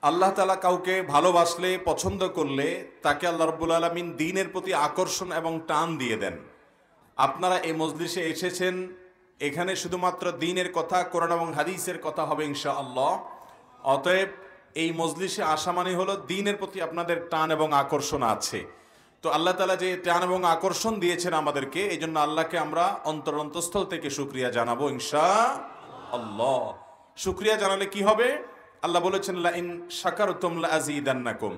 আল্লাহ তাআলা কাউকে ভালোবাসলে, পছন্দ করলে তাকে আল্লাহ রাব্বুল আলামিন দ্বীনের প্রতি আকর্ষণ এবং টান দিয়ে দেন। আপনারা এই মজলিসে এসেছেন, এখানে শুধুমাত্র দ্বীনের কথা, কোরআন এবং হাদিসের কথা হবে ইনশাআল্লাহ। অতএব এই মজলিসে আসা মানে হলো দ্বীনের প্রতি আপনাদের টান এবং আকর্ষণ আছে। তো আল্লাহ তাআলা যে টান এবং আকর্ষণ দিয়েছেন আমাদেরকে, এই জন্য আল্লাহকে আমরা অন্তরস্থল থেকে শুকরিয়া জানাবো ইনশাআল্লাহ। শুকরিয়া জানালে কি হবে? আল্লাহ বলেছেন লা ইন শাকারতুম লা আযীদান্নাকুম,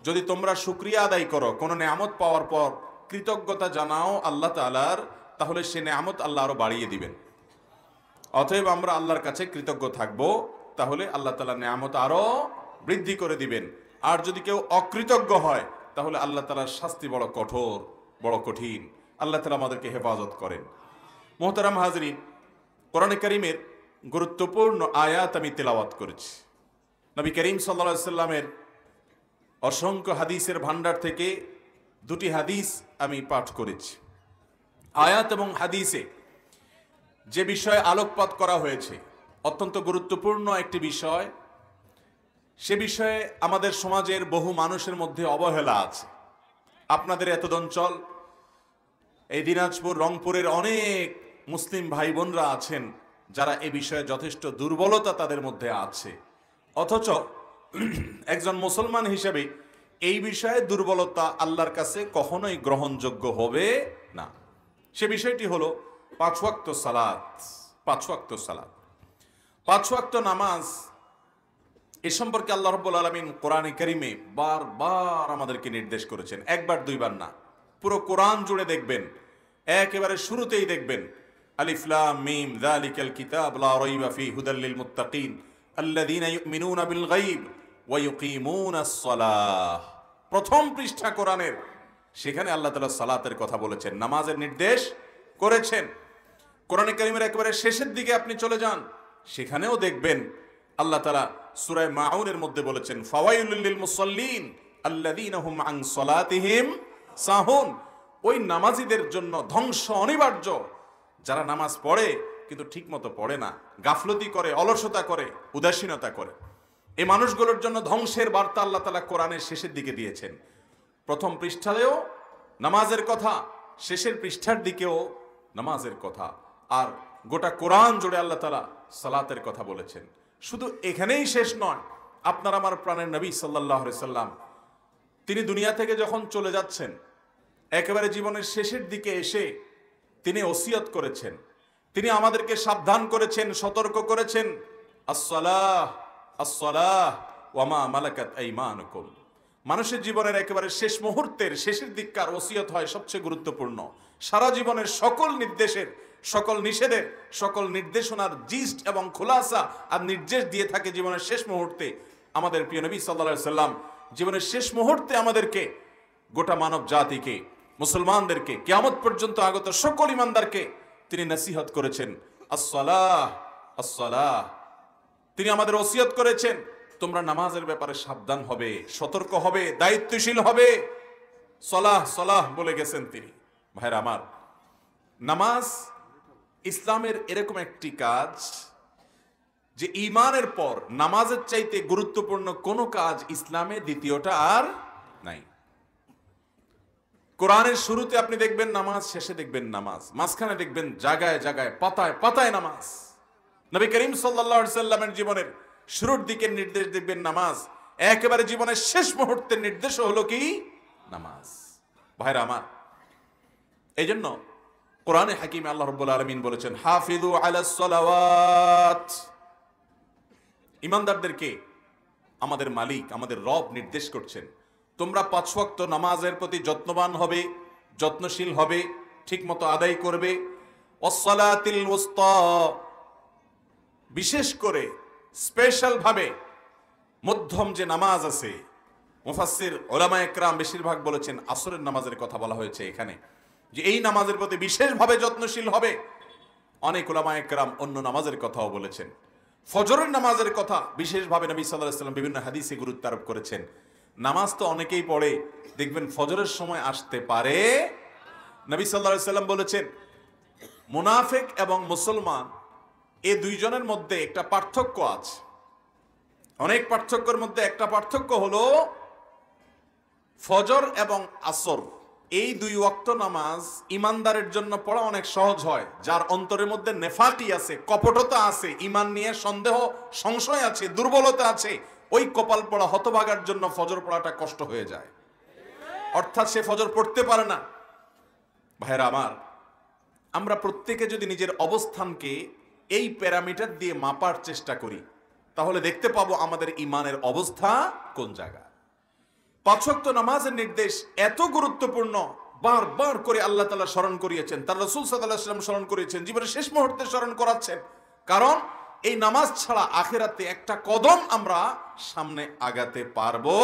যদি তোমরা শুকরিয়া আদায় করো, কোনো নেয়ামত পাওয়ার পর কৃতজ্ঞতা জানাও আল্লাহ তাআলার, তাহলে সে নেয়ামত আল্লাহ আরো বাড়িয়ে দিবেন। অতএব আমরা আল্লাহর কাছে কৃতজ্ঞ থাকব, তাহলে আল্লাহ তাআলা নেয়ামত আরো বৃদ্ধি করে দিবেন। আর যদি কেউ অকৃতজ্ঞ হয়, তাহলে আল্লাহ তাআলার শাস্তি বড় কঠোর, বড় কঠিন। আল্লাহ তাআলা আমাদেরকে হেফাজত করেন। মুহতারাম হাজরিন, কোরআনে কারীমের গুরুত্বপূর্ণ আয়াত আমি তেলাওয়াত করেছি। নবী করিম সাল্লাল্লাহু আলাইহি সাল্লামের অসংখ্য হাদিসের ভান্ডার থেকে দুটি হাদিস আমি পাঠ করেছি। আয়াত এবং হাদিসে যে বিষয়ে আলোকপাত করা হয়েছে অত্যন্ত গুরুত্বপূর্ণ একটি বিষয়। সে বিষয়ে আমাদের সমাজের বহু মানুষের মধ্যে অবহেলা আছে। আপনাদের এত অঞ্চল, এই দিনাজপুর, রংপুরের অনেক মুসলিম ভাই বোনরা আছেন যারা এ বিষয়ে যথেষ্ট দুর্বলতা তাদের মধ্যে আছে, অথচ একজন মুসলমান হিসেবে এই বিষয়ে দুর্বলতা আল্লাহর কাছে কখনোই গ্রহণযোগ্য হবে না। সে বিষয়টি হলো 5 ওয়াক্ত সালাত। 5 ওয়াক্ত সালাত, 5 ওয়াক্ত নামাজ। এ সম্পর্কে আল্লাহ রাব্বুল আলামিন কোরআনে কারীমে বারবার আমাদেরকে নির্দেশ করেছেন, একবার দুইবার না, পুরো কোরআন জুড়ে দেখবেন, একেবারে শুরুতেই দেখবেন আলিফ লাম মিম যালিকাল কিতাব লা রাইবা ফীহি হুদাল লিল মুত্তাকিন আল্লাযীনা ইউমিনুনা বিল গায়ব ওয়া ইউকিমুনাস সালাহ। প্রথম পৃষ্ঠা কোরআনের, সেখানে আল্লাহ তাআলা সালাতের কথা বলেছেন, নামাজের নির্দেশ করেছেন। কোরআনে কারীমের একেবারে শেষের দিকে আপনি চলে যান, সেখানেও দেখবেন আল্লাহ তাআলা সূরা মাউনের মধ্যে বলেছেন ফাওয়াইলুল লিল মুসাল্লিন আল্লাযীনা হুম আন সালাতিহিম সাহুন। ওই নামাজীদের জন্য ধ্বংস অনিবার্য, যারা নামাজ পড়ে কিন্তু ঠিকমতো পড়ে না, গাফলতি করে, অলসতা করে, উদাসীনতা করে। এই মানুষগুলোর জন্য ধ্বংসের বার্তা আল্লাহ তাআলা কোরআনের শেষের দিকে দিয়েছেন। প্রথম পৃষ্ঠাতেও নামাজের কথা, শেষের পৃষ্ঠার দিকেও নামাজের কথা, আর গোটা কোরআন জুড়ে আল্লাহ তাআলা সালাতের কথা বলেছেন। শুধু এখানেই শেষ নয়, আপনার আমার প্রাণের নবী সাল্লাল্লাহু আলাইহি সাল্লাম তিনি দুনিয়া থেকে যখন চলে যাচ্ছেন, একেবারে জীবনের শেষের দিকে এসে তিনি ওসিয়ত করেছেন, তিনি আমাদেরকে সাবধান করেছেন, সতর্ক করেছেন, আসসালাহ আসসালাহ ওয়া মা মালাকাত আইমানুকুম। মানুষের জীবনের একেবারে শেষ মুহূর্তের শেষের দিককার ওসিয়ত হয় সবচেয়ে গুরুত্বপূর্ণ। সারা জীবনের সকল নির্দেশের, সকল নিষেধের, সকল নির্দেশনার জিস্ট এবং খোলাসা আর নির্দেশ দিয়ে থাকে জীবনের শেষ মুহূর্তে। আমাদের প্রিয় নবী সাল্লাল্লাহু আলাইহি সাল্লাম জীবনের শেষ মুহূর্তে আমাদেরকে, গোটা মানব জাতিকে, মুসলমানদেরকে, কিয়ামত পর্যন্ত আগত সকল ইমানদারকে তিনি নসিহত করেছেন আসসালাহ আসসালাহ। তিনি আমাদের ওসিয়ত করেছেন তোমরা নামাজের ব্যাপারে সাবধান হবে, সতর্ক হবে, দায়িত্বশীল হবে। সলাহ সলাহ বলে গেছেন তিনি। ভাইরা আমার, নামাজ ইসলামের এরকম একটি কাজ যে ঈমানের পর নামাজের চাইতে গুরুত্বপূর্ণ কোনো কাজ ইসলামে দ্বিতীয়টা আর নাই। কোরআনের শুরুতে আপনি দেখবেন নামাজ, শেষে দেখবেন নামাজ, মাঝখানে দেখবেন জায়গায় জায়গায়, পাতায় পাতায় নামাজ। নবী করিম সাল্লাল্লাহু আলাইহি সাল্লামের জীবনের শুরুর দিকের নির্দেশ দেখবেন নামাজ, একেবারে জীবনের শেষ মুহূর্তের নির্দেশ হলো কি? নামাজ। ভাইরা আমার, এই জন্য কোরআনে হাকিমে আল্লাহ রাব্বুল আলামিন বলেছেন হাফিজু আলাস সালাওয়াত। ইমানদারদেরকে আমাদের মালিক, আমাদের রব নির্দেশ করছেন তোমরা 5 ওয়াক্ত নামাজের প্রতি যত্নবান হবে, যত্নশীল হবে, ঠিকমতো আদায় করবে। ওয়াসসালাতিল ওয়াসতা, বিশেষ করে স্পেশাল ভাবে মধ্যম যে নামাজ আছে, মুফাসসির উলামায়ে কেরাম বেশিরভাগ বলেছেন আসরের নামাজের কথা বলা হয়েছে এখানে, যে এই নামাজের প্রতি বিশেষভাবে যত্নশীল হবে। অনেক উলামায়ে কেরাম অন্য নামাজের কথাও বলেছেন। ফজরের নামাজের কথা বিশেষভাবে নবী সাল্লাল্লাহু আলাইহি সাল্লাম বিভিন্ন হাদিসে গুরুত্ব আরোপ করেছেন। নামাজ তো অনেকেই পড়ে, দেখবেন ফজরের সময় আসতে পারে। নবী সাল্লাল্লাহু আলাইহি সাল্লাম বলেছেন মুনাফিক এবং মুসলমান এই দুইজনের মধ্যে একটা পার্থক্য আছে। অনেক পার্থক্যের মধ্যে একটা পার্থক্য হলো ফজর এবং আসর, এই দুই ওয়াক্ত নামাজ ইমানদারের জন্য পড়া অনেক সহজ হয়। যার অন্তরের মধ্যে নেফাকি আছে, কপটতা আছে, ইমান নিয়ে সন্দেহ সংশয় আছে, দুর্বলতা আছে, ওই কপাল পড়া হতভাগার জন্য ফজর পড়াটা কষ্ট হয়ে যায়, অর্থাৎ সে ফজর পড়তে পারে না। ভাইরা আমার, আমরা প্রত্যেকে যদি নিজের অবস্থানকে এই প্যারামিটার দিয়ে মাপার চেষ্টা করি, তাহলে দেখতে পাবো আমাদের ইমানের অবস্থা কোন জায়গা। পাঁচ ওয়াক্ত নামাজের নির্দেশ এত গুরুত্বপূর্ণ, বারবার করে আল্লাহ তাআলা স্মরণ করিয়েছেন, তার রাসূল সাল্লাল্লাহু আলাইহি ওয়াসাল্লাম স্মরণ করিয়েছেন, জীবনের শেষ মুহূর্তে স্মরণ করাচ্ছেন। কারণ এই নামাজ ছাড়া আখিরাতে একটা কদম আমরা সামনে আগাতে পারবো।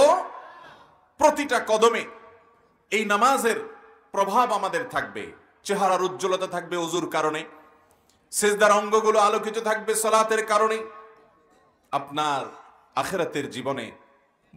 প্রতিটা কদমে এই নামাজের প্রভাব আমাদের থাকবে। চেহারার উজ্জ্বলতা থাকবে ওযুর কারণে, সিজদার অঙ্গগুলো আলোকিত থাকবে সালাতের কারণে। আপনার আখিরাতের জীবনে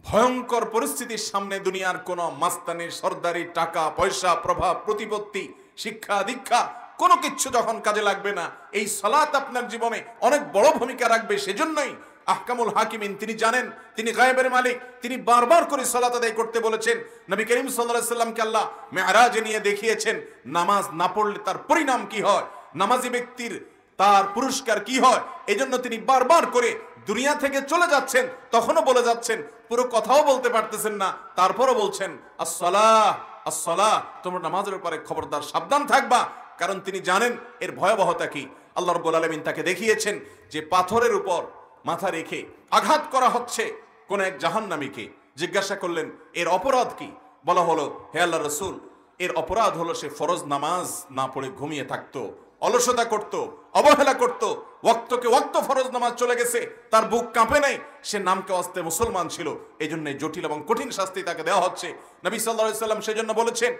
ভয়ঙ্কর পরিস্থিতির সামনে দুনিয়ার কোন মাস্তানি, সরদারি, টাকা পয়সা, প্রভাব প্রতিপত্তি, শিক্ষা দীক্ষা কোনো কিছু যখন কাজে লাগবে না, এই সালাত আপনার জীবনে অনেক বড় ভূমিকা রাখবে। সেজন্যই আহকামুল হাকিমিন, তিনি জানেন, তিনি গায়েবের মালিক, তিনি বারবার করে সালাত আদায় করতে বলেছেন। নবী করিম সাল্লাল্লাহু আলাইহি সাল্লামকে আল্লাহ মেরাজে নিয়ে দেখিয়েছেন নামাজ না পড়লে তার পরিণাম কি হয়, নামাজি ব্যক্তির তার পুরস্কার কি হয়। এজন্য তিনি বারবার করে দুনিয়া থেকে চলে যাচ্ছেন, তখনও বলে যাচ্ছেন, পুরো কথাও বলতে পারতেছেন না, তারপরও বলছেন আসসালাহ আসসালাহ, তোমরা নামাজের উপরে খবরদার সাবধান থাকবা। কারণ তিনি জানেন এর ভয়াবহতা কি। আল্লাহ রাব্বুল আলামিন তাকে দেখিয়েছেন যে পাথরের উপর মাথা রেখে আঘাত করা হচ্ছে কোন এক জাহান্নামীকে। জিজ্ঞাসা করলেন এর অপরাধ কি? বলা হলো, হে আল্লাহর রাসূল, এর অপরাধ হলো সে ফরজ নামাজ না পড়ে ঘুমিয়ে থাকতো, অলসতা করত, অবহেলা করত, ওয়াক্তকে ওয়াক্ত ফরজ নামাজ চলে গেছে, তার বুক কাঁপে নাই, সে নামকে অস্তে মুসলমান ছিল। এই জন্য জটিল এবং কঠিন শাস্তি তাকে দেওয়া হচ্ছে। নবী সাল্লাল্লাহু আলাইহি সাল্লাম সেজন্য বলেছেন,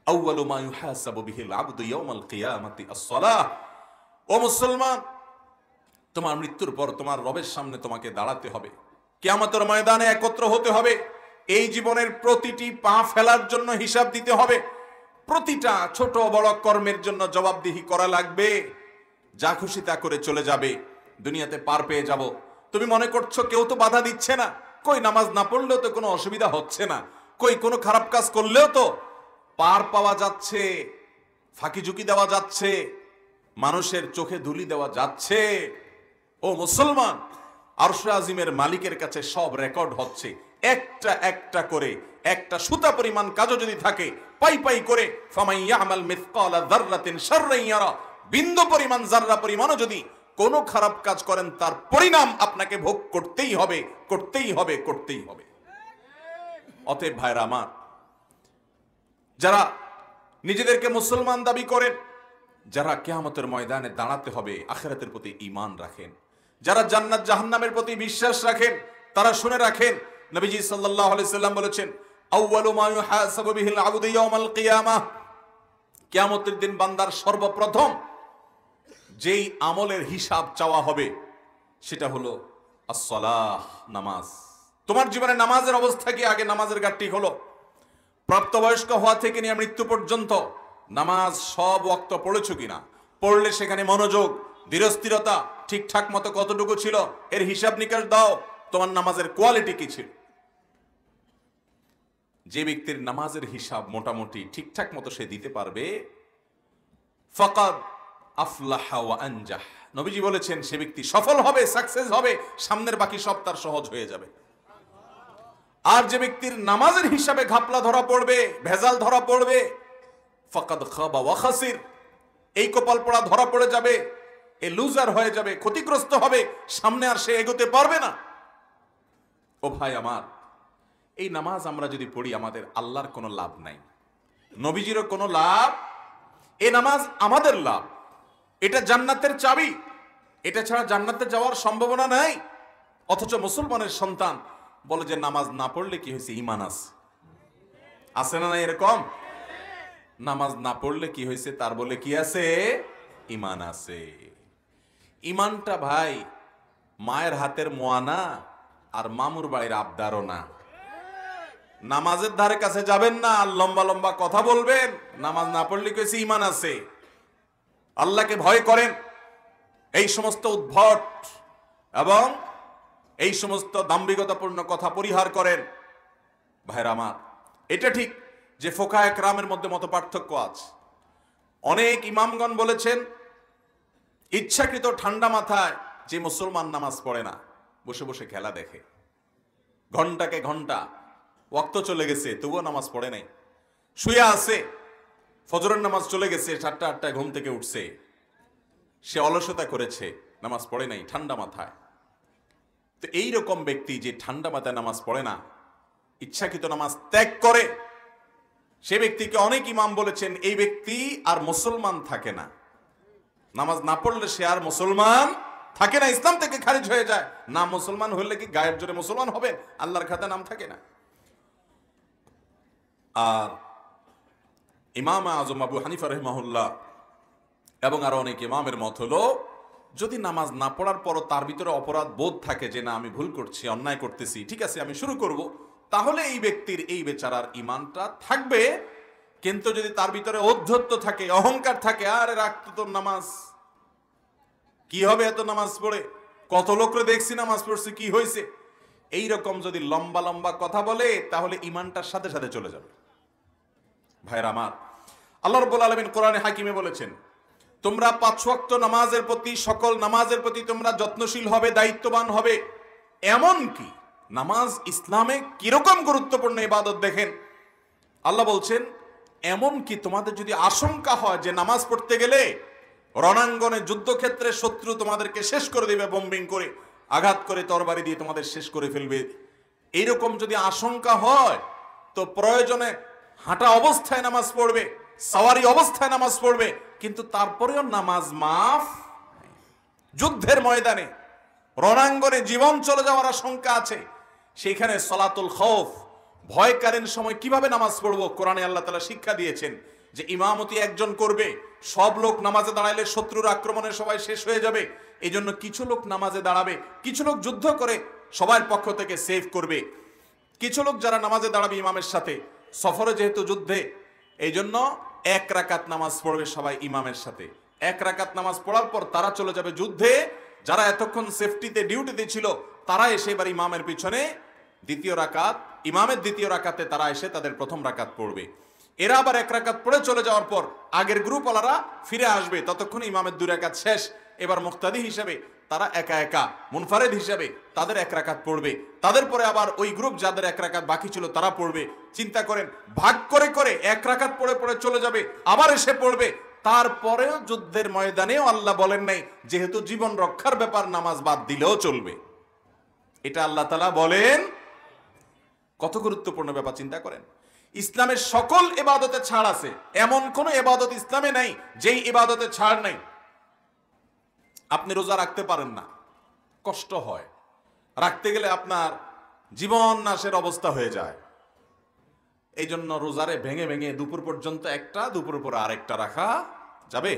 আউয়ালু মা ইউহাসাবু বিহিল আবদু ইয়াউমাল কিয়ামাতি আস-সালাহ। ও মুসলমান, তোমার মৃত্যুর পর তোমার রবের সামনে তোমাকে দাঁড়াতে হবে, কিয়ামতের ময়দানে একত্র হতে হবে। এই জীবনের প্রতিটি পা ফেলার জন্য হিসাব দিতে হবে, প্রতিটা ছোট বড় কর্মের জন্য জবাবদিহি করা লাগবে। যা খুশি তা করে চলে যাবে, দুনিয়াতে পার পেয়ে যাব। তুমি মনে করছো কেউ তো বাধা দিচ্ছে না, কই নামাজ না পড়লেও তো কোনো অসুবিধা হচ্ছে না, কই কোনো খারাপ কাজ করলেও তো পার পাওয়া যাচ্ছে, ফাঁকি ঝুঁকি দেওয়া যাচ্ছে, মানুষের চোখে ধুলি দেওয়া যাচ্ছে। ও মুসলমান, আরশে আজিমের মালিকের কাছে সব রেকর্ড হচ্ছে, একটা একটা করে, একটা সুতা পরিমাণ কাজও যদি থাকে, পাই পাই করে, ফামান ইয়ামাল মিসকালা যাররাতিন শাররান ইয়ারা, বিন্দু পরিমাণ জাররা পরিমাণও যদি কোনো খারাপ কাজ করেন, তার পরিণাম আপনাকে ভোগ করতেই হবে, করতেই হবে, করতেই হবে। অতএব ভাইরা আমার, যারা নিজেদেরকে মুসলমান দাবি করেন, যারা কিয়ামতের ময়দানে দাঁড়াতে হবে আখিরাতের প্রতি ঈমান রাখেন, যারা জান্নাত জাহান্নামের প্রতি বিশ্বাস রাখেন, তারা শুনে রাখেন নবীজি সাল্লাল্লাহু আলাইহি সাল্লাম বলেছেন, আউয়ালু মা ইউহাসাবু বিহিল আবদু ইয়াউমাল কিয়ামাহ, কিয়ামতের দিন বান্দার সর্বপ্রথম যেই আমলের হিসাব চাওয়া হবে সেটা হলো আস-সালাহ, নামাজ। তোমার জীবনে নামাজের অবস্থা কি? আগে নামাজের ঘাটতি হলো। প্রাপ্তবয়স্ক হওয়া থেকে নিয়ে মৃত্যু পর্যন্ত নামাজ সব ওয়াক্ত পড়েছো কিনা, পড়লে সেখানে মনোযোগ, ধীরস্থিরতা ঠিকঠাক মতো কতটুকু ছিল, এর হিসাব নিকাশ দাও। তোমার নামাজের কোয়ালিটি কি ছিল? যে ব্যক্তির নামাজের হিসাব মোটামুটি ঠিকঠাক মতো সে দিতে পারবে, ফাকাদ আফলাহা ওয়া আনজাহ, নবীজি বলেছেন সে ব্যক্তি সফল হবে, সাকসেস হবে, সামনের বাকি সব তার সহজ হয়ে যাবে। আর যে ব্যক্তির নামাজের হিসাবে ঘাপলা ধরা পড়বে, ভেজাল ধরা পড়বে, ফাকাদ খাবা ওয়া খাসির, এই কপাল পড়া ধরা পড়ে যাবে, এ লুজার হয়ে যাবে, ক্ষতিগ্রস্ত হবে, সামনে আর সে এগোতে পারবে না। ও ভাই আমার, এই নামাজ আমরা যদি পড়ি আমাদের আল্লাহর কোনো লাভ নাই, নবীজিরও কোনো লাভ, এই নামাজ আমাদের লাভ, এটা জান্নাতের চাবি, এটা ছাড়া জান্নাতে যাওয়ার সম্ভাবনা নাই। অথচ মুসলমানের সন্তান বলে যে নামাজ না পড়লে কি হয়েছে, ঈমান আছে। আছে না? এরকম নামাজ না পড়লে কি হয়েছে, তার বলে কি আছে, ঈমান আছে। ঈমানটা ভাই মায়ের হাতের মোয়ানা আর মামুর বাড়ির আবদারও না। নামাজের ধারে কাছে যাবেন না, আর লম্বা লম্বা কথা বলবেন, নামাজ না পড়লে কি হয়েছে, ঈমান আছে। আল্লাহকে ভয় করেন, এই সমস্ত উদ্ভট এবং এই সমস্ত দাম্ভিকতাপূর্ণ কথা পরিহার করেন। ভাইরা আমার, এটা ঠিক যে ফোকায়ে কেরামের মধ্যে মত পার্থক্য আছে। অনেক ইমামগণ বলেছেন ইচ্ছাকৃত ঠান্ডা মাথায় যে মুসলমান নামাজ পড়ে না, বসে বসে খেলা দেখে, ঘন্টাকে ঘন্টা ওয়াক্ত চলে গেছে তবুও নামাজ পড়ে নাই, শুয়ে আছে, ফজরের নামাজ চলে গেছে, 7টা-8টায় ঘুম থেকে উঠছে, সে অলসতা করেছে, নামাজ পড়ে নাই ঠান্ডা মাথায়। তো এইরকম ব্যক্তি যে ঠান্ডা মাথায় নামাজ পড়ে না, ইচ্ছাকৃত নামাজ ত্যাগ করে, সে ব্যক্তিকে অনেক ইমাম বলেছেন এই ব্যক্তি আর মুসলমান থাকে না। নামাজ না পড়লে সে আর মুসলমান থাকে না, ইসলাম থেকে খারিজ হয়ে যায়। না মুসলমান হলে কি গায়ের জোরে মুসলমান হবে? আল্লাহর খাতায় নাম থাকে না। আর ইমাম আজম আবু হানিফা রাহিমাহুল্লাহ এবং আরো অনেক ইমামের মত হলো, যদি নামাজ না পড়ার পরও তার ভিতরে অপরাধ বোধ থাকে যে না আমি ভুল করছি, অন্যায় করতেছি, ঠিক আছে আমি শুরু করব, তাহলে এই ব্যক্তির, এই বেচারার ইমানটা থাকবে। কিন্তু যদি তার ভিতরে ঔদ্ধত্য থাকে, অহংকার থাকে, আরে রাখতো তোর নামাজ, কি হবে এত নামাজ পড়ে, কত লোকরে দেখছি নামাজ পড়ছে, কি হয়েছে, এইরকম যদি লম্বা লম্বা কথা বলে তাহলে ইমানটার সাথে সাথে চলে যাবে। ভাইরা আমার, আল্লাহ রাব্বুল আলামিন কোরআনে হাকিমে বলেছেন তোমরা 5 ওয়াক্ত নামাজের প্রতি, সকল নামাজের প্রতি তোমরা যত্নশীল হবে, দায়িত্ববান হবে। এমন কি নামাজ ইসলামে কিরকম গুরুত্বপূর্ণ ইবাদত দেখেন, আল্লাহ বলছেন এমন কি তোমাদের যদি আশঙ্কা হয় যে নামাজ পড়তে গেলে রণাঙ্গনে যুদ্ধক্ষেত্রে শত্রু তোমাদেরকে শেষ করে দেবে, বোম্বিং করে, আঘাত করে, তরবারি দিয়ে তোমাদের শেষ করে ফেলবে, এইরকম যদি আশঙ্কা হয় তো প্রয়োজনে হাঁটা অবস্থায় নামাজ পড়বে, সাওয়ারি অবস্থায় নামাজ পড়বে, কিন্তু তারপরেও নামাজ মাফ। যুদ্ধের ময়দানে রণাঙ্গনে জীবন চলে যাওয়ার আশঙ্কা আছে, সেখানে সলাতুল খৌফ, ভয়কালীন সময় কিভাবে নামাজ পড়বো, কোরআনে আল্লাহ তাআলা শিক্ষা দিয়েছেন যে ইমামতি একজন করবে, সব লোক নামাজে দাঁড়াইলে শত্রুর আক্রমণে সবাই শেষ হয়ে যাবে, এই জন্য কিছু লোক নামাজে দাঁড়াবে, কিছু লোক যুদ্ধ করে সবার পক্ষ থেকে সেভ করবে, কিছু লোক যারা নামাজে দাঁড়াবে ইমামের সাথে, সফরে যেহেতু যুদ্ধে, এই জন্য 1 রাকাত নামাজ পড়বে সবাই ইমামের সাথে। 1 রাকাত নামাজ পড়ার পর তারা চলে যাবে যুদ্ধে, যারা এতক্ষণ সেফটিতে ডিউটিতে ছিল তারা এসে এবার ইমামের পিছনে দ্বিতীয় রাকাত, ইমামের দ্বিতীয় রাকাতে তারা এসে তাদের প্রথম রাকাত পড়বে। এরা আবার 1 রাকাত পড়ে চলে যাওয়ার পর আগের গ্রুপওয়ালারা ফিরে আসবে, ততক্ষণ ইমামের 2 রাকাত শেষ, এবার মুক্তাদি হিসেবে তারা একা একা মুনফারিদ হিসেবে তাদের 1 রাকাত পড়বে, তাদের পরে আবার ওই গ্রুপ যাদের 1 রাকাত বাকি ছিল তারা পড়বে। চিন্তা করেন, ভাগ করে করে 1 রাকাত পড়ে পড়ে চলে যাবে, আবার এসে পড়বে। তারপরেও যুদ্ধের ময়দানেও আল্লাহ বলেন নাই যেহেতু জীবন রক্ষার ব্যাপার নামাজ বাদ দিলেও চলবে, এটা আল্লাহ তাআলা বলেন। কত গুরুত্বপূর্ণ ব্যাপার চিন্তা করেন। ইসলামের সকল ইবাদতে ছাড় আছে, এমন কোন ইবাদত ইসলামে নাই যেই ইবাদতে ছাড় নাই। আপনি রোজা রাখতে পারেন না, কষ্ট হয়, রাখতে গেলে আপনার জীবন নাশের অবস্থা হয়ে যায়, এই জন্য রোজারে ভেঙে ভেঙে দুপুর পর্যন্ত একটা, দুপুর পর আরেকটা রাখা যাবে?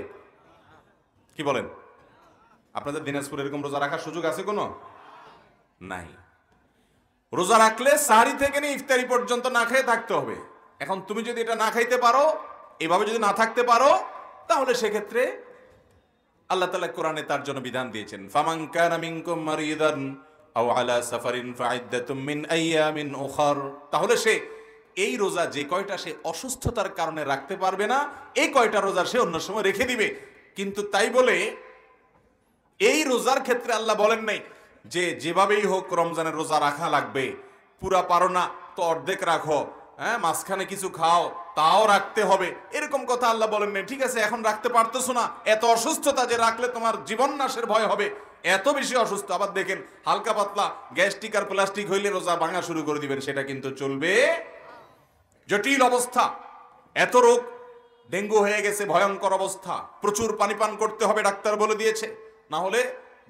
কি বলেন? আপনাদের দিনাজপুর এরকম রোজা রাখার সুযোগ আছে কোনো? নাই। রোজা রাখলে সাহরি থেকে নিয়ে ইফতারি পর্যন্ত না খেয়ে থাকতে হবে। এখন তুমি যদি এটা না খাইতে পারো, এভাবে যদি না থাকতে পারো, তাহলে সেক্ষেত্রে আল্লাহ তাআলা কোরআনে তার জন্য বিধান দিয়েছেন, ফামান কানা মিনকুম মারিদান আও আলা সাফারিন ফাইদ্দাতুম মিন আইয়ামিন উখার। তাহলে সে এই রোজা যে কয়টা সে অসুস্থতার কারণে রাখতে পারবে না, এই কয়টা রোজা সে অন্য সময় রেখে দিবে। কিন্তু তাই বলে এই রোজার ক্ষেত্রে আল্লাহ বলেন নাই যে যেভাবেই হোক রমজানের রোজা রাখা লাগবে, পুরা পারো না তো অর্ধেক রাখো, হ্যাঁ মাঝখানে কিছু খাও তাও রাখতে হবে, এরকম কথা আল্লাহ বলেন নাই। ঠিক আছে, এখন রাখতে পারতেছো না, এত অসুস্থতা যে রাখলে তোমার জীবন নাশের ভয় হবে, এত বেশি অসুস্থ, আবার দেখেন হালকা পাতলা গ্যাস্ট্রিক আর প্লাস্টিক হইলে রোজা ভাঙা শুরু করে দিবেন, সেটা কিন্তু চলবে। জটিল অবস্থা, এত রোগ, ডেঙ্গু হয়ে গেছে, ভয়ঙ্কর অবস্থা, প্রচুর পানি পান করতে হবে ডাক্তার বলে দিয়েছে, না হলে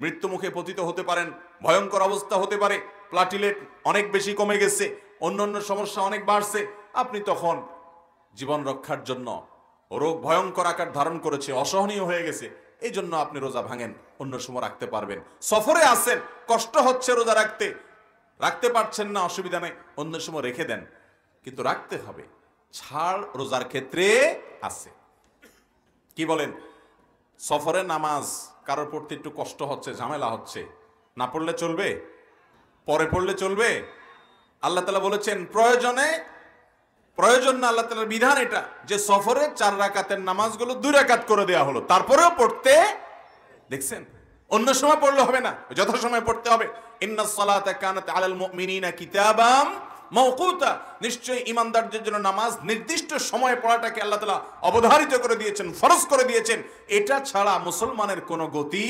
মৃত্যু মুখে পতিত হতে পারেন, ভয়ঙ্কর অবস্থা হতে পারে, প্লাটিলেট অনেক বেশি কমে গেছে, অন্যান্য সমস্যা অনেক বাড়ছে, আপনি তখন জীবন রক্ষার জন্য, রোগ ভয়ঙ্কর আকার ধারণ করেছে, অসহনীয় হয়ে গেছে, এই জন্য আপনি রোজা ভাঙেন, অন্য সময় রাখতে পারবেন। সফরে আছেন, কষ্ট হচ্ছে রোজা রাখতে, রাখতে পারছেন না, অসুবিধা নেই, অন্য সময় রেখে দেন, কিন্তু রাখতে হবে। ছাড় রোজার ক্ষেত্রে আছে। কি বলেন? সফরে নামাজ কারোর পড়তে একটু কষ্ট হচ্ছে, ঝামেলা হচ্ছে, না পড়লে চলবে? পরে পড়লে চলবে? আল্লাহ তাআলা বলেছেন প্রয়োজন না, আল্লাহ তাআলার বিধান এটা যে সফরে 4 রাকাতের নামাজগুলো 2 রাকাত করে দেওয়া হলো, তারপরেও পড়তে দেখছেন। অন্য সময় পড়লে হবে না, যত সময় পড়তে হবে। ইন্নাস সালাতা কানাত আলাল মুমিনিনা কিতাবাম মাওকুতা, নিশ্চয়ই ঈমানদারদের জন্য নামাজ নির্দিষ্ট সময়ে পড়াটাকে আল্লাহ তাআলা অবধারিত করে দিয়েছেন, ফরজ করে দিয়েছেন। এটা ছাড়া মুসলমানের কোনো গতি।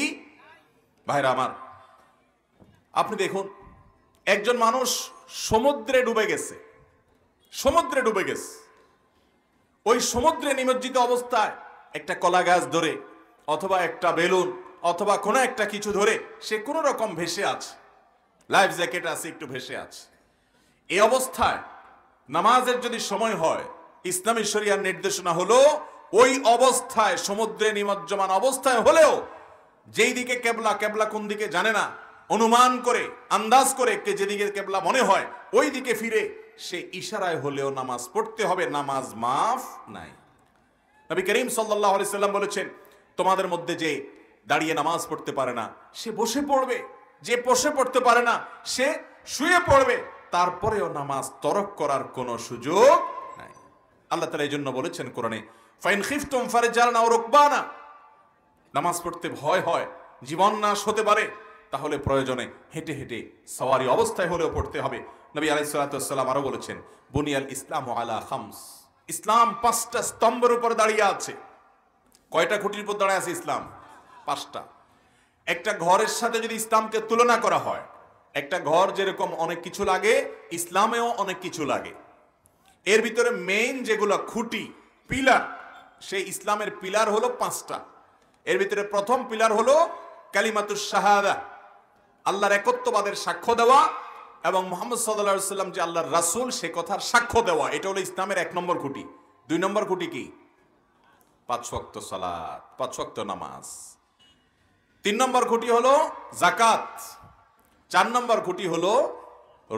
ভাইরা আমার, আপনি দেখুন, একজন মানুষ সমুদ্রে ডুবে গেছে, ওই সমুদ্রে নিমজ্জিত অবস্থায় একটা কলা গাছ ধরে অথবা একটা বেলুন অথবা কোনো একটা কিছু ধরে সে কোনো রকম ভেসে আছে, লাইফ জ্যাকেট আছে, একটু ভেসে আছে। এই অবস্থায় নামাজের যদি সময় হয়, ইসলামী শরিয়ার নির্দেশনা হলো ওই অবস্থায়, সমুদ্রে নিমজ্জমান অবস্থায় হলেও যেই দিকে কেবলা কোন দিকে জানে না, অনুমান করে আন্দাজ করে যেদিকে কেবলা মনে হয় ওই দিকে ফিরে সে ইশারায় হলেও নামাজ পড়তে হবে, নামাজ মাফ নাই। নবী করিম সাল্লাল্লাহু আলাইহি সাল্লাম বলেছেন, তোমাদের মধ্যে যে দাঁড়িয়ে নামাজ পড়তে পারে না সে বসে পড়বে, যে বসে পড়তে পারে না সে শুয়ে পড়বে, তারপরেও নামাজ তরক করার কোনো সুযোগ নাই। আল্লাহ তাআলা এই জন্য বলেছেন কোরআনে, ফাইন খিফতুম ফারজালনা আও রুকবানা, নামাজ পড়তে ভয় হয়, জীবন নাশ হতে পারে, তাহলে প্রয়োজনে হেঁটে হেঁটে সওয়ারি অবস্থায় হলেও পড়তে হবে। নবী আলাইহিস সালাতু ওয়াস সালাম আরো বলেছেন, বুনিয়াল ইসলামু আলা খামস, ইসলাম 5টা স্তম্ভের উপর দাঁড়িয়ে আছে। কয়টা খুঁটির উপর দাঁড়িয়ে আছে ইসলাম? 5টা। একটা ঘরের সাথে যদি ইসলামকে তুলনা করা হয়, একটা ঘর যেরকম অনেক কিছু লাগে, ইসলামেও অনেক কিছু লাগে। এর ভিতরে মেইন যেগুলো খুঁটি, পিলার, সেই ইসলামের পিলার হলো 5টা। এর ভিতরে প্রথম পিলার হলো কালিমাতুশ শাহাদা, আল্লাহর একত্ববাদের সাক্ষ্য দেওয়া এবং মুহাম্মদ সাল্লাল্লাহু আলাইহি ওয়াসাল্লাম যে আল্লাহর রাসূল সে কথার সাক্ষ্য দেওয়া। এটা হলো ইসলামের 1 নম্বর খুঁটি। 2 নম্বর খুঁটি কি? 5 ওয়াক্ত সালাত, 5 ওয়াক্ত নামাজ। 3 নম্বর খুঁটি হলো যাকাত। 4 নম্বর খুঁটি হলো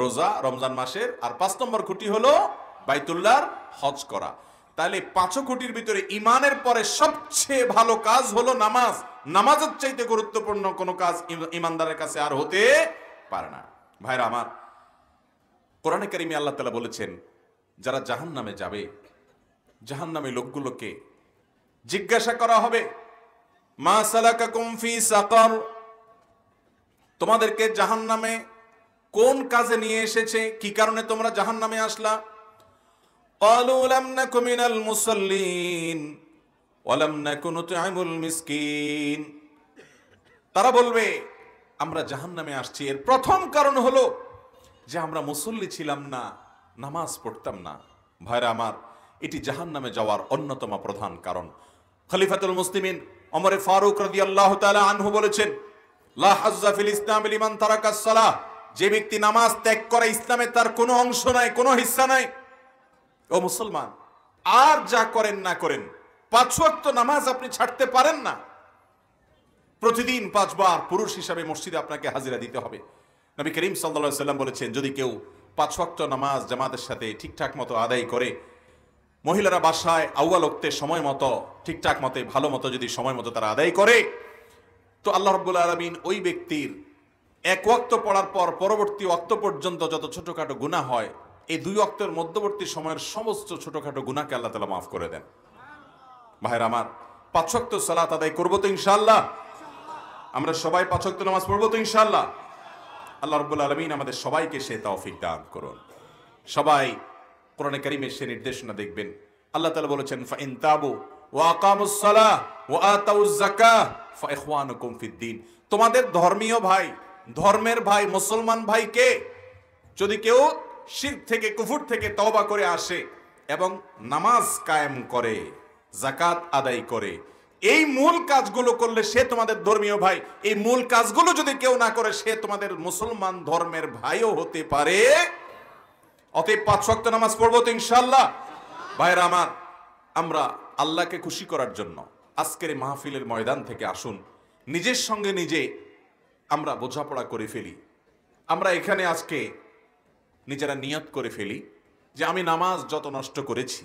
রোজা রমজান মাসের, আর 5 নম্বর খুঁটি হলো বাইতুল্লাহর হজ করা। তাহলে 5 খুঁটির ভিতরে ইমানের পরে সবচেয়ে ভালো কাজ হলো নামাজ। নামাজের চাইতে গুরুত্বপূর্ণ কোনো কাজ ইমানদারের কাছে আর হতে পারে না। ভাইরা আমার, কোরআনে কারিমে আল্লাহ তাআলা বলেছেন, যারা জাহান্নামে যাবে, জাহান্নামী লোকগুলোকে জিজ্ঞাসা করা হবে, মা সালাকাকুম ফি সাকার, তোমাদেরকে জাহান্নামে কোন কাজে নিয়ে এসেছে, কি কারণে তোমরা জাহান্নামে আসলা? ক্বালু লাম নাকু মিনাল মুসাল্লিন ওয়া লাম নাকু নুত'ইমুল মিসকিন। তারা বলবে, আমরা জাহান্নামে আসছি, এর প্রথম কারণ হলো যে আমরা মুসল্লি ছিলাম না, নামাজ পড়তাম না। ভাইরা আমার, এটি জাহান্নামে যাওয়ার অন্যতম প্রধান কারণ। খলিফাতুল মুসলিমিন ওমর ফারুক রাদিয়াল্লাহু তাআলা আনহু বলেছেন, লা হাজ্জা ফিল ইসলাম লিমান তারাকাস সালাহ, যে ব্যক্তি নামাজ ত্যাগ করে ইসলামে তার কোনো অংশ নাই, কোনো হিস্সা নাই। ও মুসলমান, আর যা করেন না করেন, 5 ওয়াক্ত নামাজ আপনি ছাড়তে পারেন না। প্রতিদিন 5 বার পুরুষ হিসাবে মসজিদে আপনাকে হাজিরা দিতে হবে। নবী করিম সাল্লাল্লাহু আলাইহি ওয়াসাল্লাম বলেছেন, যদি কেউ 5 ওয়াক্ত নামাজ জামাতের সাথে ঠিকঠাক মতো আদায় করে, মহিলারা বাসায় আউয়াল ওয়াক্তে সময় মতো ঠিকঠাক মতো ভালো মতো যদি সময় মতো তারা আদায় করে, তো আল্লাহ রাব্বুল আলামিন ওই ব্যক্তির 1 ওয়াক্ত পড়ার পর পরবর্তী ওয়াক্ত পর্যন্ত যত ছোটখাটো গুনাহ হয়, এই 2 ওয়াক্তের মধ্যবর্তী সময়ের সমস্ত ছোটখাটো গুনাহকে আল্লাহ তাআলা মাফ করে দেন। ভাইরা আমার, 5 ওয়াক্ত সালাত আদায় করবো তো ইনশাআল্লাহ? আমরা সবাই 5 ওয়াক্ত নামাজ পড়বো তো ইনশাআল্লাহ? আল্লাহ রাব্বুল আলামিন আমাদের সবাইকে সে তৌফিক দান করুন। সবাই কোরআনে কারীমে সে নির্দেশনা দেখবেন। আল্লাহ তাআলা বলেছেন, ফাইন তাবু ওয়া আকামুস সালাহ ওয়া আতাউজ যাকাহ ফাইখওয়ানুকুম ফিদ্দীন, তোমাদের ধর্মীয় ভাই, ধর্মের ভাই, মুসলমান ভাইকে যদি কেউ শিরক থেকে, কুফর থেকে তওবা করে আসে এবং নামাজ কায়েম করে, যাকাত আদায় করে, এই মূল কাজগুলো করলে সে তোমাদের ধর্মীয় ভাই। এই মূল কাজগুলো যদি কেউ না করে, সে তোমাদের মুসলমান ধর্মের ভাইও হতে পারে। অতএব 5 ওয়াক্ত নামাজ পড়বো তো ইনশাআল্লাহ? ভাইরা আমার, আমরা আল্লাহকে খুশি করার জন্য আজকের মাহফিলের ময়দান থেকে আসুন, নিজের সঙ্গে নিজে আমরা বোঝাপড়া করে ফেলি। আমরা এখানে আজকে নিজেরা নিয়ত করে ফেলি যে আমি নামাজ যত নষ্ট করেছি,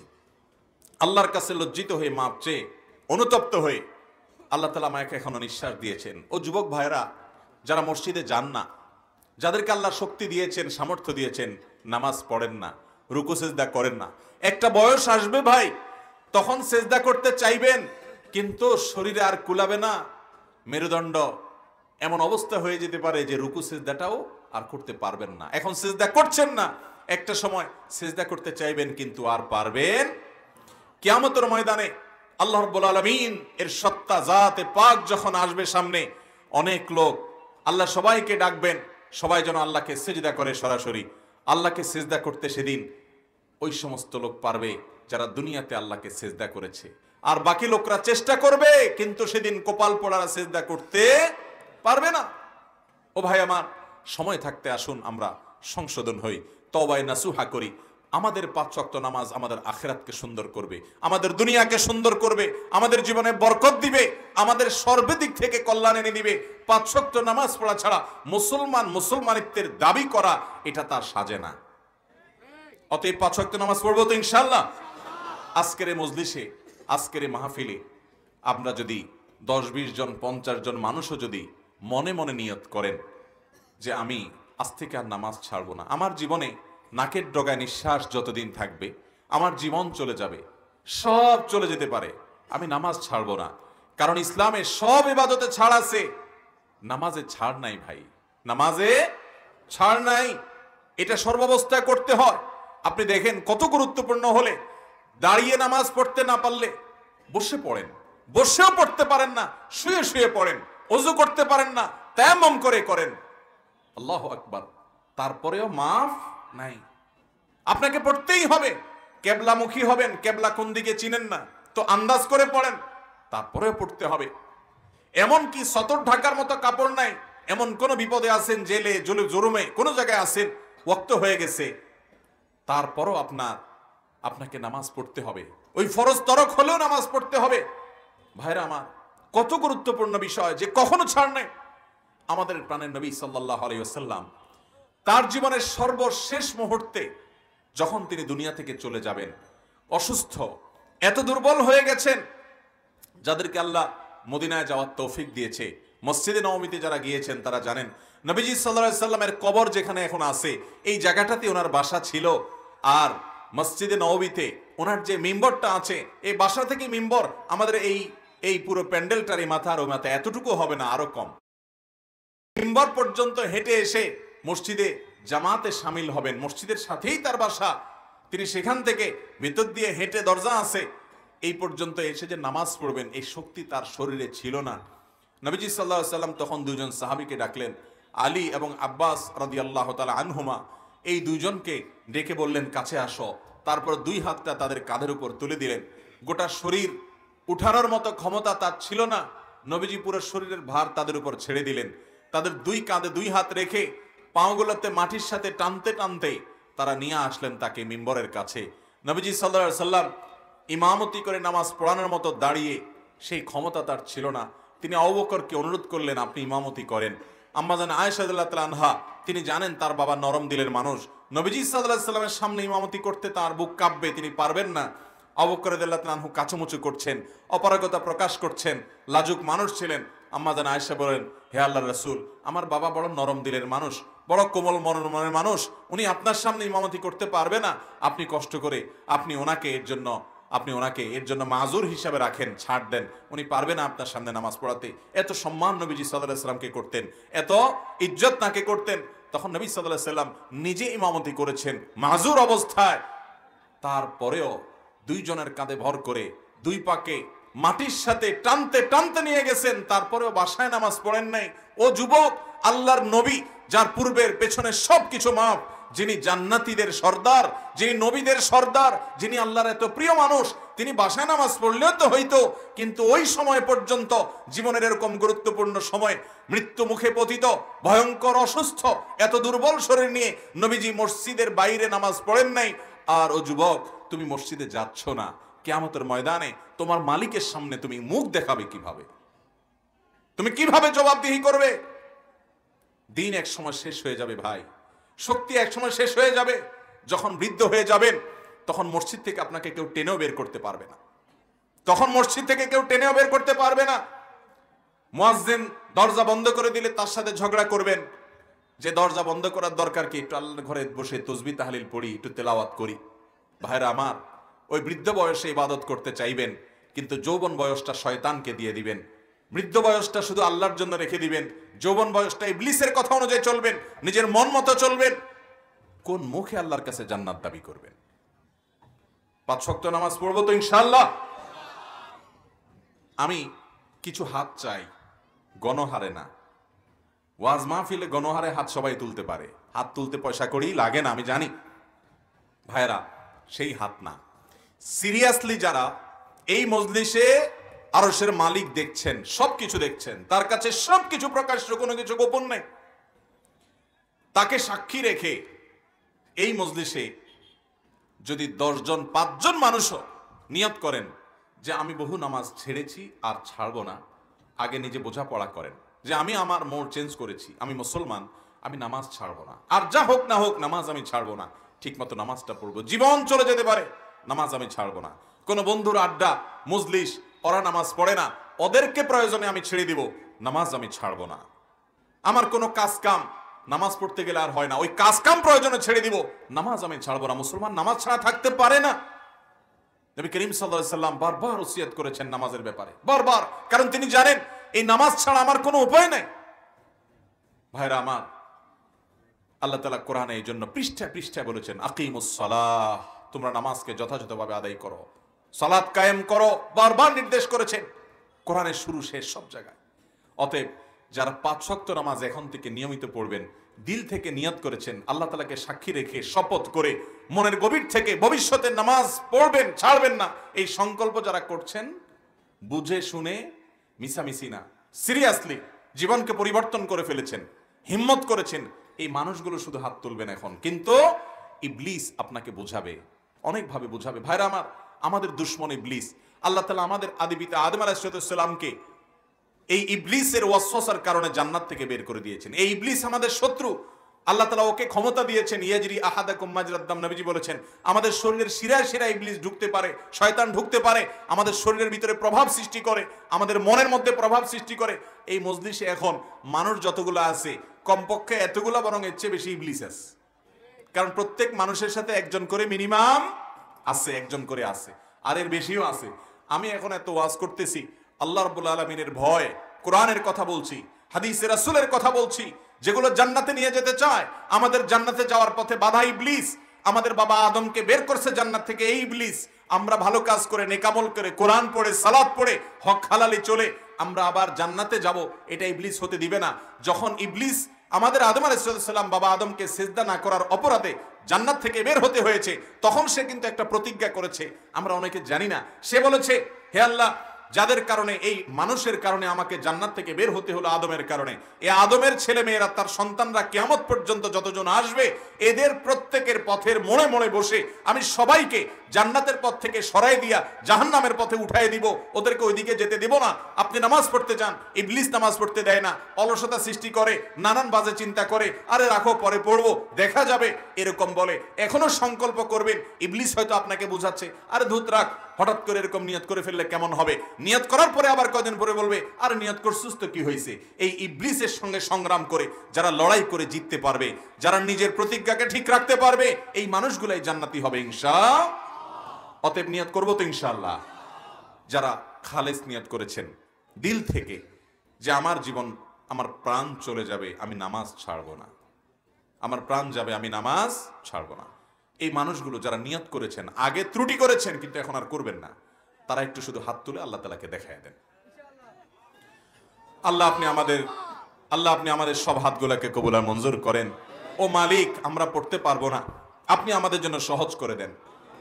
আল্লাহর কাছে লজ্জিত হয়ে মাপ চেয়ে, অনুতপ্ত হয়ে আল্লাহ তাআলা আমাকে এখনো নিঃশ্বাস দিয়েছেন। ও যুবক ভাইরা যারা মসজিদে যান না, যাদেরকে আল্লাহ শক্তি দিয়েছেন, সামর্থ্য দিয়েছেন, নামাজ পড়েন না, রুকু সেজদা করেন না। একটা বয়স আসবে ভাই, তখন সেজদা করতে চাইবেন, কিন্তু শরীরে আর কুলাবে না, মেরুদণ্ড এমন অবস্থা হয়ে যেতে পারে যে রুকু সেজদাটাও আর করতে পারবেন না। এখন সেজদা করছেন না, একটা সময় সেজদা করতে চাইবেন কিন্তু আর পারবেন। কিয়ামতের ময়দানে আল্লাহ রাব্বুল আলামিন এর সত্তা জাতে পাক যখন আসবে সামনে, অনেক লোক, আল্লাহ সবাইকে ডাকবেন, সবাই যেন আল্লাহকে সিজদা করে সরাসরি আল্লাহকে সিজদা করতে। সেদিন ওই সমস্ত লোক পারবে যারা দুনিয়াতে আল্লাহকে সিজদা করেছে, আর বাকি লোকরা চেষ্টা করবে কিন্তু সেদিন কপাল পোড়ারা সিজদা করতে পারবে না। ও ভাই আমার, সময় থাকতে আসুন আমরা সংশোধন হই, তওবায়ে নাসুহা করি। আমাদের 5 ওয়াক্ত নামাজ আমাদের আখিরাতকে সুন্দর করবে, আমাদের দুনিয়াকে সুন্দর করবে, আমাদের জীবনে বরকত দিবে, আমাদের সর্বদিক থেকে কল্যাণ এনে দিবে। 5 ওয়াক্ত নামাজ পড়া ছাড়া মুসলমানিত্বের দাবি করা এটা তার সাজে না। অতএব 5 ওয়াক্ত নামাজ পড়বো তো ইনশাআল্লাহ। আজকের এই মজলিসে, আজকের এই মাহফিলে আমরা যদি 10-20 জন 50 জন মানুষও যদি মনে মনে নিয়ত করেন যে আমি আজ থেকে আর নামাজ ছাড়বো না, আমার জীবনে নাকের ডগায় নিঃশ্বাস যতদিন থাকবে, আমার জীবন চলে যাবে, সব চলে যেতে পারে, আমি নামাজ ছাড়বো না। কারণ ইসলামে সব ইবাদতে ছাড় আছে, নামাজে ছাড় নাই ভাই, নামাজে ছাড় নাই। এটা সর্বাবস্থায় করতে হয়। আপনি দেখেন কত গুরুত্বপূর্ণ হলে দাঁড়িয়ে নামাজ পড়তে না পারলে বসে পড়েন, বসেও পড়তে পারেন না শুয়ে শুয়ে পড়েন, ওযু করতে পারেন না তায়াম্মুম করে করেন, আল্লাহু আকবার, তারপরেও মাফ নাই। আপনাকে পড়তেই হবে। কেবলামুখী হবেন, কেবলা কোন দিকে চিনেন না তো আন্দাজ করে পড়েন, তারপরেও পড়তে হবে। এমন কি সতর ঢাকার মতো কাপড় নাই, এমন কোন বিপদে আছেন, জেলে জরুমে কোন জায়গায় আছেন, ওয়াক্ত হয়ে গেছে, তারপরও আপনাকে নামাজ পড়তে হবে। ওই ফরজ তরক হলেও নামাজ পড়তে হবে। ভাইরা আমার, কত গুরুত্বপূর্ণ বিষয় যে কখনো ছাড় নাই। আমাদের প্রাণের নবী সাল্লাল্লাহু আলাইহি ওয়াসাল্লাম তার জীবনের সর্বশেষ মুহূর্তে যখন তিনি দুনিয়া থেকে চলে যাবেন, অসুস্থ, এত দুর্বল হয়ে গেছেন, যাদেরকে আল্লাহ মদিনায় যাওয়ার তৌফিক দিয়েছে, মসজিদে নববীতে যারা গিয়েছেন তারা জানেন নবীজি সাল্লাল্লাহু আলাইহি সাল্লামের কবর যেখানে এখন আছে, এই জায়গাটাতে ওনার বাসা ছিল। আর মসজিদে নববীতে ওনার যে মিম্বরটা আছে, এই বাসা থেকে মিম্বর আমাদের এই পুরো প্যান্ডেলটার এই মাথা আর ওই মাথা এতটুকু হবে না, আরো কম। মিম্বর পর্যন্ত হেঁটে এসে মসজিদে জামাতে শামিল হবেন, মসজিদের সাথেই তার বাসা, তিনি সেখান থেকে ভিতর দিয়ে হেঁটে, দরজা আছে, এই পর্যন্ত এসে যে নামাজ পড়বেন এই শক্তি তার শরীরে ছিল না। নবীজি সাল্লাল্লাহু আলাইহি সাল্লাম তখন দুজন সাহাবীকে ডাকলেন, আলী এবং আব্বাস রাদিয়াল্লাহু তাআলা আনহুমা, এই দুইজনকে ডেকে বললেন কাছে আসো। তারপর 2 হাতটা তাদের কাঁধের উপর তুলে দিলেন। গোটা শরীর উঠানোর মতো ক্ষমতা তার ছিল না, নবীজি পুরো শরীরের ভার তাদের উপর ছেড়ে দিলেন। তাদের 2 কাঁধে 2 হাত রেখে পাগুলোতে মাটির সাথে টানতে টানতে তারা নিয়ে আসলেন তাকে মিম্বরের কাছে। নবীজি সাল্লাল্লাহু আলাইহি সাল্লাম ইমামতি করে নামাজ পড়ানোর মতো দাঁড়িয়ে সেই ক্ষমতা তার ছিল না। তিনি আবু বকরকে অনুরোধ করলেন আপনি ইমামতি করেন। আম্মা জান আয়েশা রাদিয়াল্লাহু তাআলা আনহা, তিনি জানেন তার বাবা নরম দিলের মানুষ, নবীজি সাল্লাল্লাহু আলাইহি সাল্লামের সামনে ইমামতি করতে তার বুক কাঁপবে, তিনি পারবেন না। আবু বকর রাদিয়াল্লাহু তাআলা আনহু কাচুমুচু করছেন, অপারগতা প্রকাশ করছেন, লাজুক মানুষ ছিলেন। আম্মা জান আয়েশা বলেন, হে আল্লাহর রাসূল, আমার বাবা বড় নরম দিলের মানুষ, বড় কোমল মনের মানুষ, উনি আপনার সামনে ইমামতি করতে পারবে না, আপনি কষ্ট করে আপনি ওনাকে এর জন্য মাজুর হিসাবে রাখেন, ছাড় দেন, উনি পারবে না আপনার সামনে নামাজ পড়াতে। এত সম্মান নবীজি সাল্লাল্লাহু আলাইহি সাল্লামকে করতেন, এত ইজ্জত তাকে করতেন। তখন নবী সাল্লাল্লাহু আলাইহি সাল্লাম নিজে ইমামতি করেছেন মাজুর অবস্থায়, তারপরেও 2 জনের কাঁধে ভর করে 2 পাকে মাটির সাথে টানতে টানতে নিয়ে গেছেন, তারপরেও বাসায় নামাজ পড়েন নাই। ও যুবক, আল্লাহর নবী যার পূর্বের পেছনে সবকিছু মাফ, যিনি জান্নাতীদের সর্দার, যিনি নবীদের সর্দার, যিনি আল্লাহর এত প্রিয় মানুষ, তিনি বাসায় নামাজ পড়লেও তো হইতো, কিন্তু ওই সময় পর্যন্ত জীবনের এরকম গুরুত্বপূর্ণ সময়, মৃত্যু মুখে পতিত, ভয়ঙ্কর অসুস্থ, এত দুর্বল শরীর নিয়ে নবীজি মসজিদের বাইরে নামাজ পড়েন নাই। আর ও যুবক, তুমি মসজিদে যাচ্ছ না, কিয়ামতের ময়দানে তোমার মালিকের সামনে তুমি মুখ দেখাবে কিভাবে? তুমি কিভাবে জবাবদিহি করবে? দিন এক সময় শেষ হয়ে যাবে ভাই, শক্তি এক সময় শেষ হয়ে যাবে। যখন বৃদ্ধ হয়ে যাবেন তখন মসজিদ থেকে আপনাকে কেউ টেনেও বের করতে পারবে না, তখন মসজিদ থেকে কেউ টেনেও বের করতে পারবে না। মুয়াজ্জিন দরজা বন্ধ করে দিলে তার সাথে ঝগড়া করবেন, যে দরজা বন্ধ করার দরকার কি, একটু আল্লাহর ঘরে বসে তসবিহ তাহলিল পড়ি, একটু তেলাওয়াত করি। ভাইরা আমার, ওই বৃদ্ধ বয়সে ইবাদত করতে চাইবেন, কিন্তু যৌবন বয়সটা শয়তানকে দিয়ে দিবেন। বৃদ্ধ বয়সটা শুধু আল্লাহর জন্য রেখে দিবেন, যৌবন বয়সটা ইবলিসের কথা অনুযায়ী চলবেন, নিজের মন মতো চলবেন। কোন মুখে আল্লাহর কাছে জান্নাত দাবি করবেন? 5 ওয়াক্ত নামাজ পড়বো তো ইনশাআল্লাহ। আমি কিছু হাত চাই, গণহারে না। ওয়াজ মাহফিলে গণহারে হাত সবাই তুলতে পারে, হাত তুলতে পয়সা করেই লাগে না, আমি জানি। ভাইরা, সেই হাত না। সিরিয়াসলি যারা এই মজলিসে আরশের মালিক দেখছেন, সবকিছু দেখছেন, তার কাছে সবকিছু প্রকাশ্য, কোনো কিছু গোপন নেই, তাকে সাক্ষী রেখে এই মজলিসে যদি 10 জন 5 জন মানুষও নিয়ত করেন যে আমি বহু নামাজ ছেড়েছি আর ছাড়বো না, আগে নিজে বোঝাপড়া করেন যে আমি আমার মোড় চেঞ্জ করেছি, আমি মুসলমান, আমি নামাজ ছাড়বো না, আর যা হোক না হোক নামাজ আমি ছাড়বো না, ঠিক মতো নামাজটা পড়বো, জীবন চলে যেতে পারে, নামাজ আমি ছাড়বো না। কোন বন্ধুর আড্ডা মজলিস, ওরা নামাজ পড়ে না, ওদেরকে প্রয়োজনে আমি ছেড়ে দিব, নামাজ আমি ছাড়বো না। আমার কোনো কাজ কাম নামাজ পড়তে গেলে আর হয় না, ওই কাজ কাম প্রয়োজনে ছেড়ে দিব, নামাজ আমি ছাড়বো না। মুসলমান নামাজ ছাড়া থাকতে পারে না। নবী করিম সাল্লাল্লাহু আলাইহি সাল্লাম বারবার ওসিয়ত করেছেন নামাজের ব্যাপারে, বারবার, কারণ তিনি জানেন এই নামাজ ছাড়া আমার কোনো উপায় নাই। ভাইরা আমার, আল্লাহ তাআলা কোরআনে এই জন্য পৃষ্ঠায় পৃষ্ঠায় বলেছেন আকিমুস সালাহ, তোমরা নামাজকে যথাযথভাবে আদায় করো, সালাত কায়েম করো, বারবার নির্দেশ করেছেন কোরআনের শুরু শেষ সব জায়গায়। অতএব যারা 5 ওয়াক্ত নামাজ এখন থেকে নিয়মিত পড়বেন, দিল থেকে নিয়ত করেছেন, আল্লাহ তাআলাকে সাক্ষী রেখে শপথ করে মনের গভীর থেকে ভবিষ্যতে নামাজ পড়বেন, ছাড়বেন না, এই সংকল্প যারা করছেন, বুঝে শুনে মিছামিছি না, সিরিয়াসলি জীবনকে পরিবর্তন করে ফেলেছেন, হিম্মত করেছেন, এই মানুষগুলো শুধু হাত তুলবেন এখন। কিন্তু ইবলিস আপনাকে বোঝাবে, অনেকভাবে বোঝাবে। ভাইরা আমার, আমাদের দুশমন ইবলিস। আল্লাহ তাআলা আমাদের আদি পিতা আদম আলাইহিস সালামকে এই ইবলিসের ওয়াসওয়াসার কারণে জান্নাত থেকে বের করে দিয়েছেন। এই ইবলিস আমাদের শত্রু। আল্লাহ তাআলা ওকে ক্ষমতা দিয়েছেন, ইয়াজরি আহাদাকুম মাজরাদ দাম, নবীজি বলেছেন আমাদের শরীরের শিরায় শিরায় ইবলিস ঢুকতে পারে, শয়তান ঢুকতে পারে, আমাদের শরীরের ভিতরে প্রভাব সৃষ্টি করে, আমাদের মনের মধ্যে প্রভাব সৃষ্টি করে। এই মজলিসে এখন মানুষ যতগুলো আছে, কমপক্ষে এতগুলো বরং এর চেয়ে বেশি ইবলিস আছে, কারণ প্রত্যেক মানুষের সাথে একজন করে মিনিমাম আছে, একজন করে আছে, আর এর বেশিও আছে। আমি এখন এত ওয়াজ করতেছি, আল্লাহ রাব্বুল আলামিনের ভয়, কোরআনের কথা বলছি, হাদিসে রাসূলের কথা বলছি, যেগুলো জান্নাতে নিয়ে যেতে চায়। আমাদের জান্নাতে যাওয়ার পথে বাধা ইবলিস। আমাদের বাবা আদমকে বের করছে জান্নাত থেকে এই ইবলিস। আমরা ভালো কাজ করে, নেকামল করে, কোরআন পড়ে, সালাত পড়ে, হক হালালি চলে আমরা আবার জান্নাতে যাব, এটা ইবলিস হতে দিবে না। যখন ইবলিস আমাদের আদম আলাইহিস সালাম বাবা আদমকে সিজদা না করার অপরাধে জান্নাত থেকে বের হতে হয়েছে, তখন সে কিন্তু একটা প্রতিজ্ঞা করেছে, আমরা অনেকে জানি না। সে বলেছে, হে আল্লাহ, যাদের কারণে, এই মানুষের কারণে আমাকে জান্নাত থেকে বের হতে হলো, আদমের কারণে, এই আদমের ছেলে মেয়েরা, তার সন্তানরা কিয়ামত পর্যন্ত যতজন আসবে, এদের প্রত্যেকের পথের মোড়ে মোড়ে বসে আমি সবাইকে জান্নাতের পথ থেকে সরাই দিয়া জাহান্নামের পথে উঠাই দিব, ওদেরকে ওইদিকে যেতে দেব না। আপনি নামাজ পড়তে চান, ইবলিস নামাজ পড়তে দেয় না, অলসতা সৃষ্টি করে, নানান বাজে চিন্তা করে, আরে রাখো পরে পড়বো, দেখা যাবে, এরকম বলে। এখনো সংকল্প করবেন, ইবলিস হয়তো আপনাকে বুঝাচ্ছে, আরে ধুত রাখ, হঠাৎ করে এরকম নিয়ত করে ফেললে কেমন হবে। নিয়ত করার পরে আবার কয়দিন পরে বলবে, আর নিয়ত করছিস তো কি হয়েছে। এই ইবলিসের সঙ্গে সংগ্রাম করে যারা লড়াই করে জিততে পারবে, যারা নিজের প্রতিজ্ঞাকে ঠিক রাখতে পারবে, এই মানুষগুলাই জান্নাতি হবে ইনশাআল্লাহ। অতএব নিয়ত করবো তো ইনশাআল্লাহ। যারা খালেস নিয়ত করেছেন দিল থেকে যে আমার জীবন, আমার প্রাণ চলে যাবে, আমি নামাজ ছাড়বো না, আমার প্রাণ যাবে, আমি নামাজ ছাড়বো না, এই মানুষগুলো যারা নিয়ত করেছেন, আগে ত্রুটি করেছেন কিন্তু এখন আর করবেন না, তারা একটু শুধু হাত তুলে আল্লাহ তাআলাকে দেখায় দেন। আল্লাহ আপনি আমাদের সব হাতগুলোকে কবুল আর মঞ্জুর করেন। ও মালিক, আমরা পড়তে পারবো না, আপনি আমাদের জন্য সহজ করে দেন।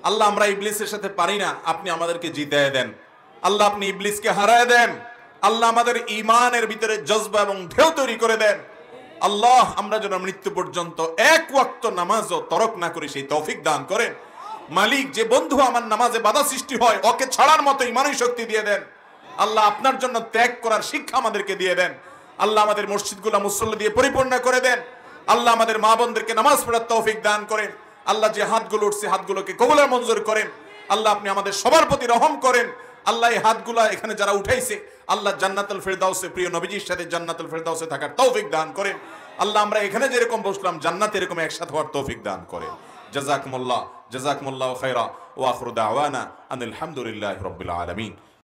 আল্লাহ, আমরা ইবলিসের সাথে পারি না, আপনি আমাদেরকে জিতায় দেন। আল্লাহ, আপনি ইবলিসকে হারায় দেন। আল্লাহ, আমাদের ঈমানের ভিতরে জজবা এবং ঢেউ তৈরি করে দেন। আল্লাহ, আমরা যেন মৃত্যু পর্যন্ত 1 ওয়াক্ত নামাজও তরক না করি, সেই তৌফিক দান করেন। মালিক, যে বন্ধু আমার নামাজে বাধা সৃষ্টি হয়, ওকে ছাড়ার মতো ঈমানী শক্তি দিয়ে দেন। আল্লাহ, আপনার জন্য ত্যাগ করার শিক্ষা আমাদেরকে দিয়ে দেন। আল্লাহ, আমাদের মসজিদগুলো মুসল্লি দিয়ে পরিপূর্ণ করে দেন। আল্লাহ, আমাদের মা বোনদেরকে নামাজ পড়ার তৌফিক দান করেন। আল্লাহ, যে হাতগুলো উঠছে, হাতগুলোকে কবুল আর মঞ্জুর করেন। আল্লাহ, আপনি আমাদের সবার প্রতি রহম করেন। আল্লাহ, এই হাতগুলা এখানে যারা উঠাইছে, আল্লাহ জান্নাতুল ফেরদাউসে, প্রিয় নবীজির সাথে জান্নাতুল ফেরদাউসে থাকার তৌফিক দান করেন। আল্লাহ আমরা এখানে যেরকম বসলাম জান্নাতে এরকম একসাথে হওয়ার তৌফিক দান করে। জাযাকুমুল্লাহ খায়রা ওয়া আখিরু দাওয়ানা আনিল হামদুলিল্লাহি রাব্বিল আলামিন।